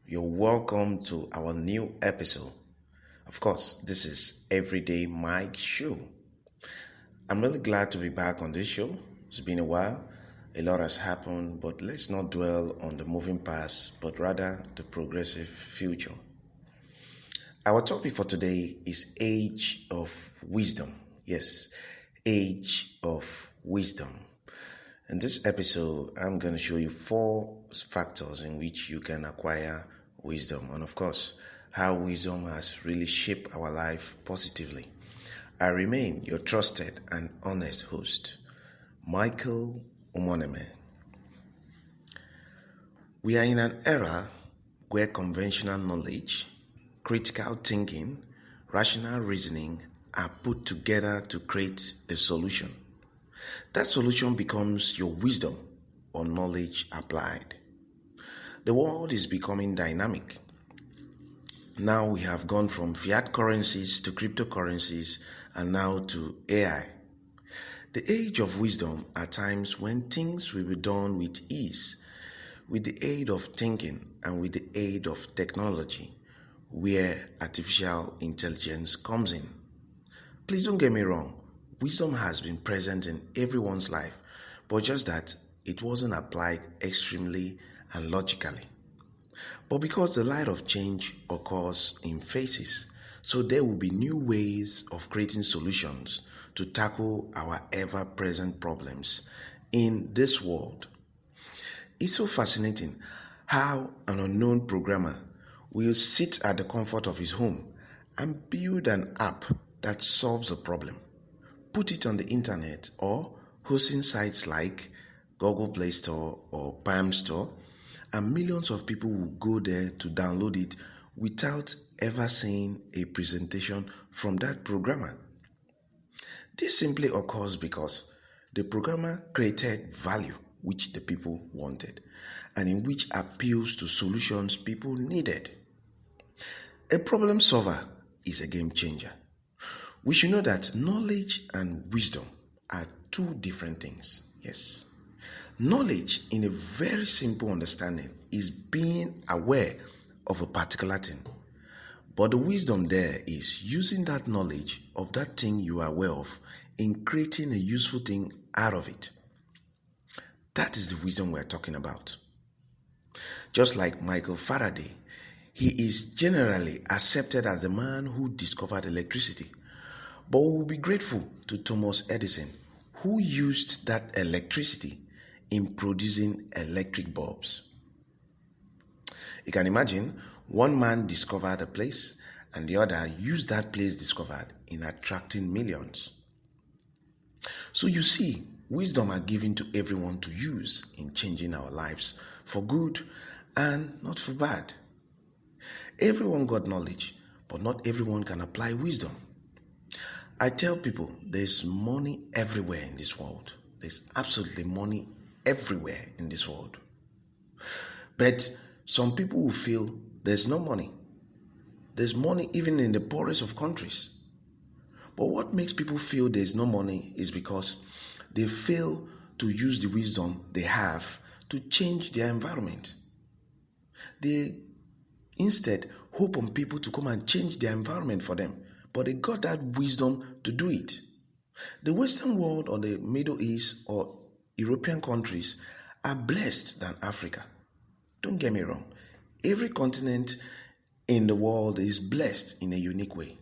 You're welcome to our new episode. Of course, this is Everyday Mike Show. I'm really glad to be back on this show. It's been a while. A lot has happened, but let's not dwell on the moving past, but rather the progressive future. Our topic for today is Age of Wisdom. Yes, Age of Wisdom. In this episode, I'm going to show you 4 factors in which you can acquire wisdom, and of course, how wisdom has really shaped our life positively. I remain your trusted and honest host, Michael Umoneme. We are in an era where conventional knowledge, critical thinking, rational reasoning are put together to create a solution. That solution becomes your wisdom or knowledge applied. The world is becoming dynamic. Now we have gone from fiat currencies to cryptocurrencies and now to AI. The age of wisdom are times when things will be done with ease, with the aid of thinking and with the aid of technology, where artificial intelligence comes in. Please don't get me wrong, wisdom has been present in everyone's life, but just that it wasn't applied extremely and logically. But because the light of change occurs in phases, so there will be new ways of creating solutions to tackle our ever-present problems in this world. It's so fascinating how an unknown programmer will sit at the comfort of his home and build an app that solves a problem, put it on the internet or hosting sites like Google Play Store or Palm Store, and millions of people will go there to download it without ever seeing a presentation from that programmer. This simply occurs because the programmer created value which the people wanted and in which appeals to solutions people needed. A problem solver is a game changer. We should know that knowledge and wisdom are 2 different things. Yes. Knowledge, in a very simple understanding, is being aware of a particular thing. But the wisdom there is using that knowledge of that thing you are aware of in creating a useful thing out of it. That is the wisdom we're talking about. Just like Michael Faraday, he is generally accepted as the man who discovered electricity. But we will be grateful to Thomas Edison, who used that electricity in producing electric bulbs. You can imagine one man discovered a place and the other used that place discovered in attracting millions. So you see, wisdom are given to everyone to use in changing our lives for good and not for bad. Everyone got knowledge, but not everyone can apply wisdom. I tell people there's money everywhere in this world. There's absolutely money everywhere in this world. But some people will feel there's no money. There's money even in the poorest of countries. But what makes people feel there's no money is because they fail to use the wisdom they have to change their environment. They instead hope on people to come and change their environment for them, but they got that wisdom to do it. The Western world or the Middle East or European countries are blessed than Africa. Don't get me wrong. Every continent in the world is blessed in a unique way.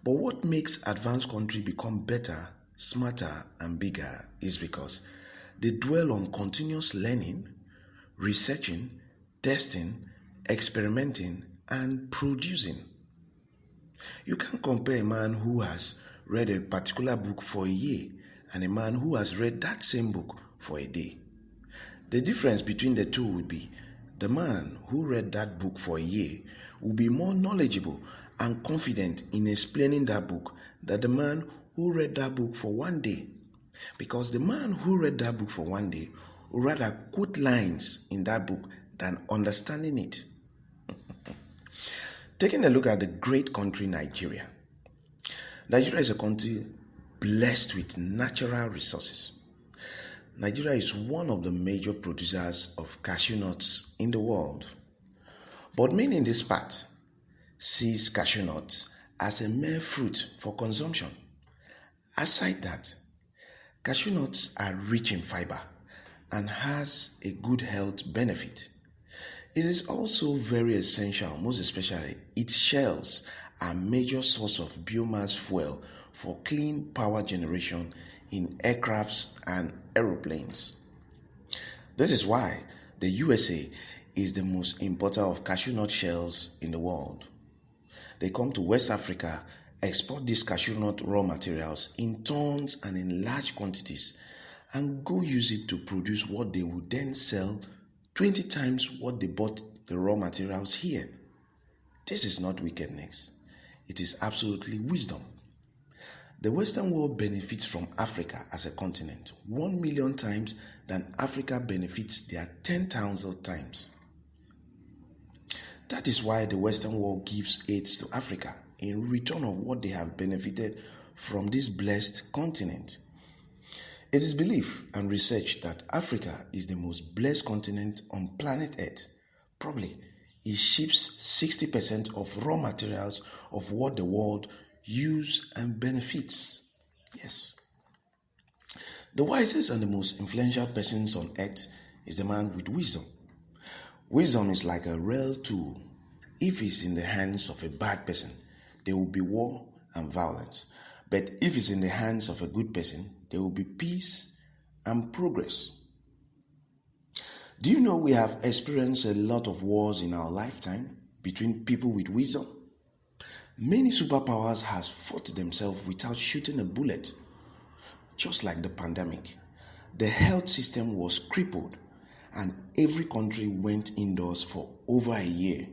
But what makes advanced countries become better, smarter, and bigger is because they dwell on continuous learning, researching, testing, experimenting, and producing. You can't compare a man who has read a particular book for a year and a man who has read that same book for a day. The difference between the two would be the man who read that book for a year will be more knowledgeable and confident in explaining that book than the man who read that book for one day. Because the man who read that book for one day would rather quote lines in that book than understanding it. Taking a look at the great country Nigeria. Nigeria is a country blessed with natural resources. Nigeria is one of the major producers of cashew nuts in the world. But many in this part sees cashew nuts as a mere fruit for consumption. Aside that, cashew nuts are rich in fiber and has a good health benefit. It is also very essential, most especially its shells are major source of biomass fuel for clean power generation in aircrafts and aeroplanes. This is why the USA is the most importer of cashew nut shells in the world. They come to West Africa, export these cashew nut raw materials in tons and in large quantities, and go use it to produce what they would then sell 20 times what they bought the raw materials here. This is not wickedness. It is absolutely wisdom. The Western world benefits from Africa as a continent 1 million times than Africa benefits their 10,000 times. That is why the Western world gives aid to Africa in return of what they have benefited from this blessed continent. It is believed and researched that Africa is the most blessed continent on planet Earth. Probably, it ships 60% of raw materials of what the world uses and benefits. Yes. The wisest and the most influential persons on earth is the man with wisdom. Wisdom is like a rare tool. If it's in the hands of a bad person, there will be war and violence. But if it's in the hands of a good person, there will be peace and progress. Do you know we have experienced a lot of wars in our lifetime between people with wisdom? Many superpowers have fought themselves without shooting a bullet. Just like the pandemic, the health system was crippled and every country went indoors for over a year.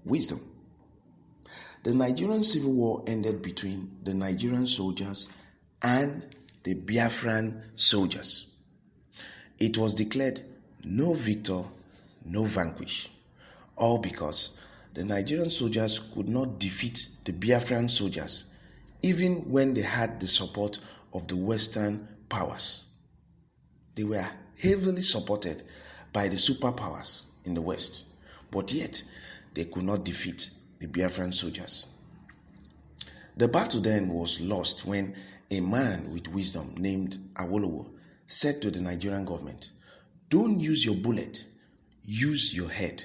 Wisdom. The Nigerian Civil War ended between the Nigerian soldiers and the Biafran soldiers. It was declared no victor, no vanquish, all because the Nigerian soldiers could not defeat the Biafran soldiers, even when they had the support of the Western powers. They were heavily supported by the superpowers in the West, but yet they could not defeat the Biafran soldiers. The battle then was lost when a man with wisdom named Awolowo said to the Nigerian government, "Don't use your bullet, use your head."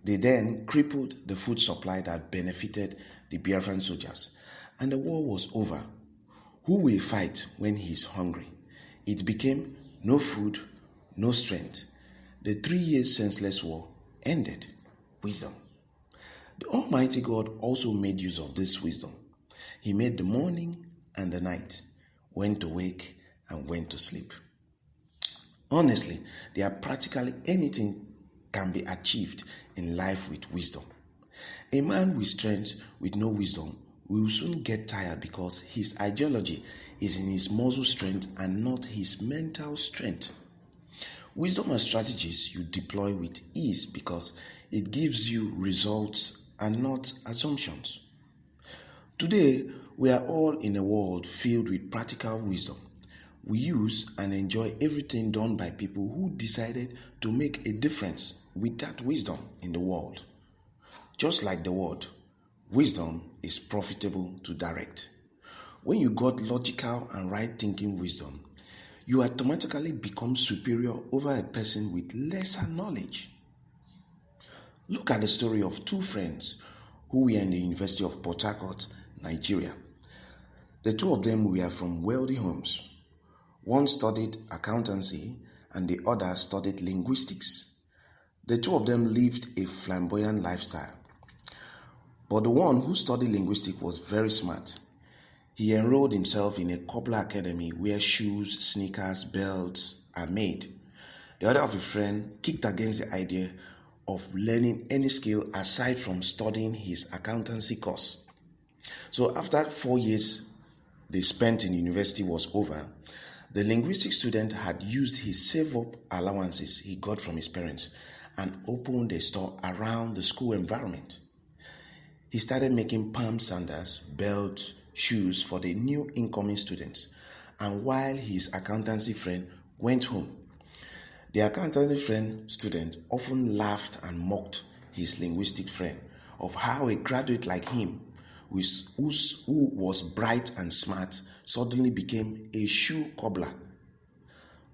They then crippled the food supply that benefited the Biafran soldiers, and the war was over. Who will fight when he is hungry? It became no food, no strength. The 3 years senseless war ended. Wisdom. The Almighty God also made use of this wisdom. He made the morning and the night, when to wake and when to sleep. Honestly, there are practically anything can be achieved in life with wisdom. A man with strength with no wisdom will soon get tired because his ideology is in his muscle strength and not his mental strength. Wisdom and strategies you deploy with ease because it gives you results and not assumptions. Today, we are all in a world filled with practical wisdom. We use and enjoy everything done by people who decided to make a difference with that wisdom in the world. Just like the word, wisdom is profitable to direct. When you got logical and right thinking wisdom, you automatically become superior over a person with lesser knowledge. Look at the story of two friends who were in the University of Port Harcourt, Nigeria. The two of them were from wealthy homes. One studied accountancy and the other studied linguistics. The two of them lived a flamboyant lifestyle. But the one who studied linguistics was very smart. He enrolled himself in a cobbler academy where shoes, sneakers, belts are made. The other of a friend kicked against the idea of learning any skill aside from studying his accountancy course. So after 4 years they spent in university was over, the linguistic student had used his save-up allowances he got from his parents and opened a store around the school environment. He started making palm sandals, belts, shoes for the new incoming students, and while his accountancy friend went home, the accountancy friend student often laughed and mocked his linguistic friend, of how a graduate like him, who was bright and smart, suddenly became a shoe cobbler.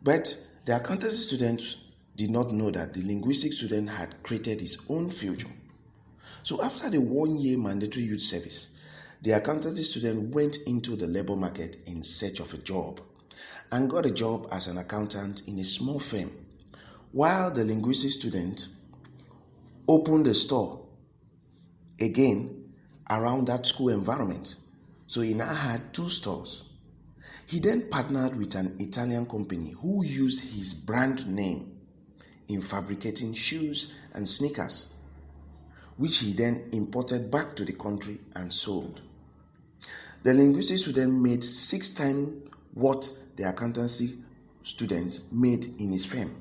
But the accountancy student did not know that the linguistic student had created his own future. So after the 1-year mandatory youth service, the accountancy student went into the labor market in search of a job and got a job as an accountant in a small firm, while the linguistic student opened a store again around that school environment. So he now had 2 stores. He then partnered with an Italian company who used his brand name in fabricating shoes and sneakers, which he then imported back to the country and sold. The linguistic student made 6 times what the accountancy student made in his firm.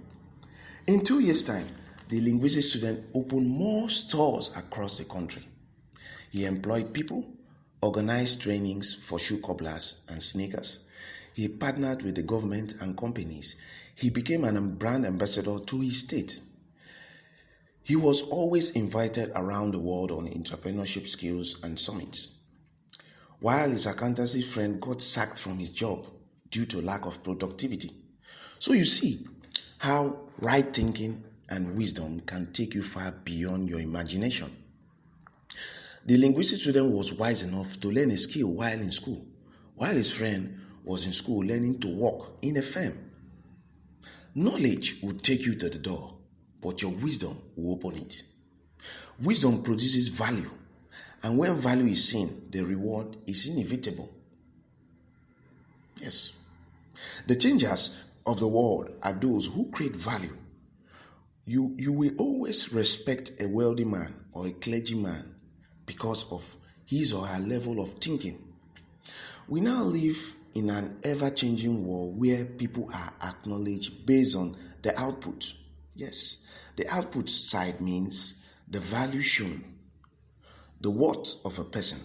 In 2 years' time, the linguistic student opened more stores across the country. He employed people, organized trainings for shoe cobblers and sneakers. He partnered with the government and companies. He became an brand ambassador to his state. He was always invited around the world on entrepreneurship skills and summits. While his accountancy friend got sacked from his job due to lack of productivity. So you see how right thinking and wisdom can take you far beyond your imagination. The linguistic student was wise enough to learn a skill while in school, while his friend was in school learning to work in a firm. Knowledge will take you to the door, but your wisdom will open it. Wisdom produces value, and when value is seen, the reward is inevitable. Yes. The changers of the world are those who create value. You will always respect a wealthy man or a clergyman because of his or her level of thinking. We now live in an ever-changing world where people are acknowledged based on the output. Yes, the output side means the value shown, the worth of a person,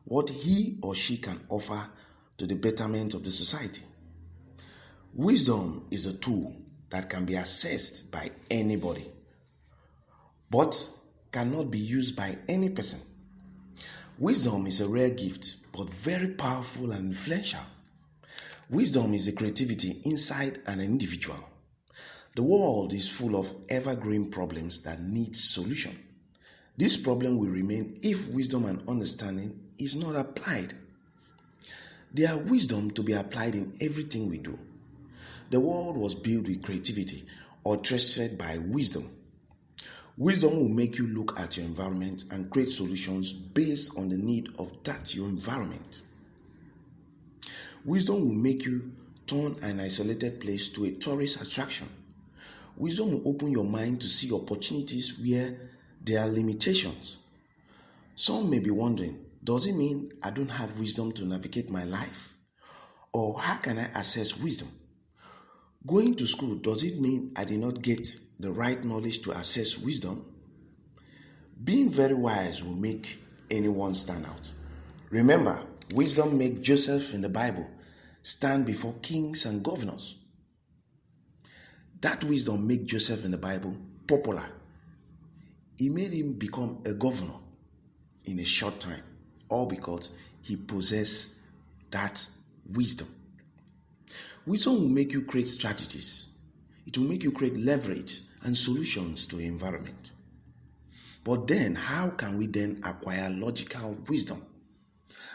what he or she can offer to the betterment of the society. Wisdom is a tool that can be accessed by anybody, but cannot be used by any person. Wisdom is a rare gift, but very powerful and influential. Wisdom is the creativity inside an individual. The world is full of ever-growing problems that need solution. This problem will remain if wisdom and understanding is not applied. There are wisdom to be applied in everything we do. The world was built with creativity, orchestrated by wisdom. Wisdom will make you look at your environment and create solutions based on the need of that your environment. Wisdom will make you turn an isolated place to a tourist attraction. Wisdom will open your mind to see opportunities where there are limitations. Some may be wondering, does it mean I don't have wisdom to navigate my life? Or how can I access wisdom? Going to school, does it mean I did not get the right knowledge to access wisdom? Being very wise will make anyone stand out. Remember, wisdom made Joseph in the Bible stand before kings and governors. That wisdom made Joseph in the Bible popular. It made him become a governor in a short time, all because he possessed that wisdom. Wisdom will make you create strategies. It will make you create leverage and solutions to the environment. But then, how can we then acquire logical wisdom?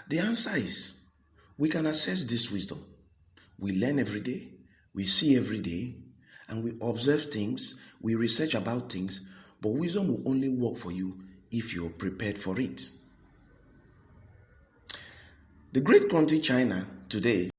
The answer is, we can access this wisdom. We learn every day, we see every day, and we observe things, we research about things, but wisdom will only work for you if you're prepared for it. The great country China today